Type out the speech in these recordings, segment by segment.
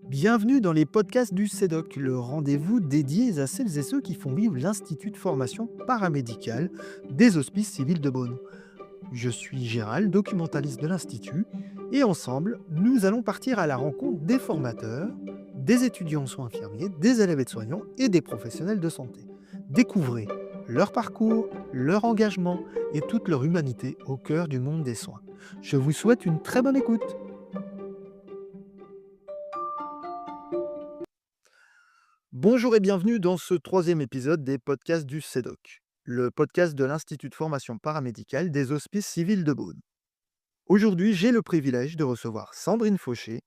Bienvenue dans les podcasts du CEDOC, le rendez-vous dédié à celles et ceux qui font vivre l'Institut de formation paramédicale des Hospices civils de Beaune. Je suis Gérald, documentaliste de l'Institut, et ensemble, nous allons partir à la rencontre des formateurs, des étudiants en soins infirmiers, des élèves aides-soignants et des professionnels de santé. Découvrez leur parcours, leur engagement et toute leur humanité au cœur du monde des soins. Je vous souhaite une très bonne écoute. Bonjour et bienvenue dans ce troisième épisode des podcasts du CEDOC, le podcast de l'Institut de formation paramédicale des Hospices civils de Beaune. Aujourd'hui, j'ai le privilège de recevoir Sandrine Fauché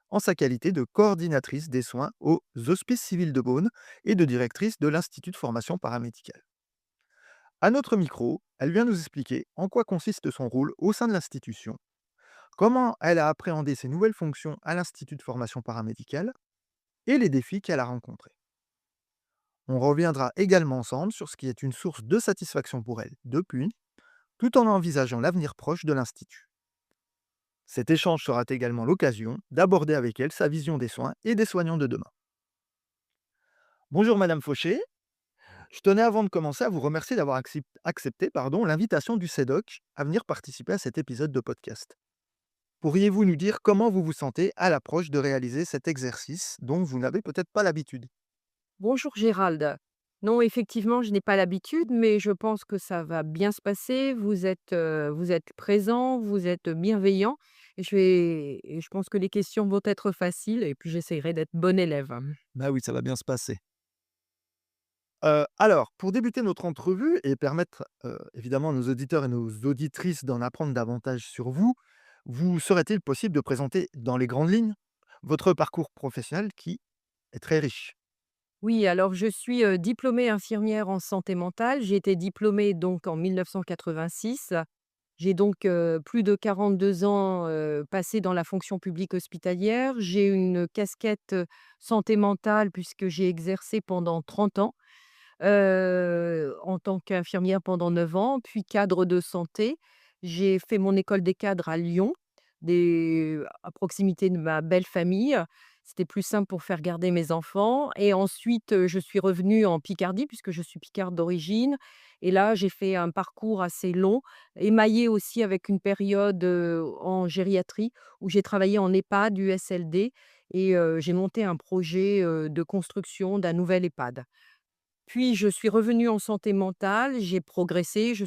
en sa qualité de coordinatrice des soins aux Hospices civils de Beaune et de directrice de l'Institut de formation paramédicale. À notre micro, elle vient nous expliquer en quoi consiste son rôle au sein de l'institution, comment elle a appréhendé ses nouvelles fonctions à l'Institut de formation paramédicale et les défis qu'elle a rencontrés. On reviendra également ensemble sur ce qui est une source de satisfaction pour elle depuis, tout en envisageant l'avenir proche de l'Institut. Cet échange sera également l'occasion d'aborder avec elle sa vision des soins et des soignants de demain. Bonjour Madame Fauché, je tenais avant de commencer à vous remercier d'avoir accepté l'invitation du CEDOC à venir participer à cet épisode de podcast. Pourriez-vous nous dire comment vous vous sentez à l'approche de réaliser cet exercice dont vous n'avez peut-être pas l'habitude? Bonjour Gérald. Non, effectivement, je n'ai pas l'habitude, mais je pense que ça va bien se passer. Vous êtes présent, vous êtes bienveillant et je pense que les questions vont être faciles et puis j'essaierai d'être bon élève. Bah oui, ça va bien se passer. Alors, pour débuter notre entrevue et permettre, évidemment à nos auditeurs et nos auditrices d'en apprendre davantage sur vous, vous serait-il possible de présenter dans les grandes lignes votre parcours professionnel qui est très riche? Oui, alors je suis, diplômée infirmière en santé mentale. J'ai été diplômée donc en 1986. J'ai donc, plus de 42 ans, passés dans la fonction publique hospitalière. J'ai une casquette, santé mentale puisque j'ai exercé pendant 30 ans. En tant qu'infirmière pendant 9 ans, puis cadre de santé. J'ai fait mon école des cadres à Lyon, à proximité de ma belle famille. C'était plus simple pour faire garder mes enfants et ensuite, je suis revenue en Picardie puisque je suis picarde d'origine et là, j'ai fait un parcours assez long, émaillé aussi avec une période, en gériatrie où j'ai travaillé en EHPAD, USLD et j'ai monté un projet, de construction d'un nouvel EHPAD. Puis je suis revenue en santé mentale, j'ai progressé, je suis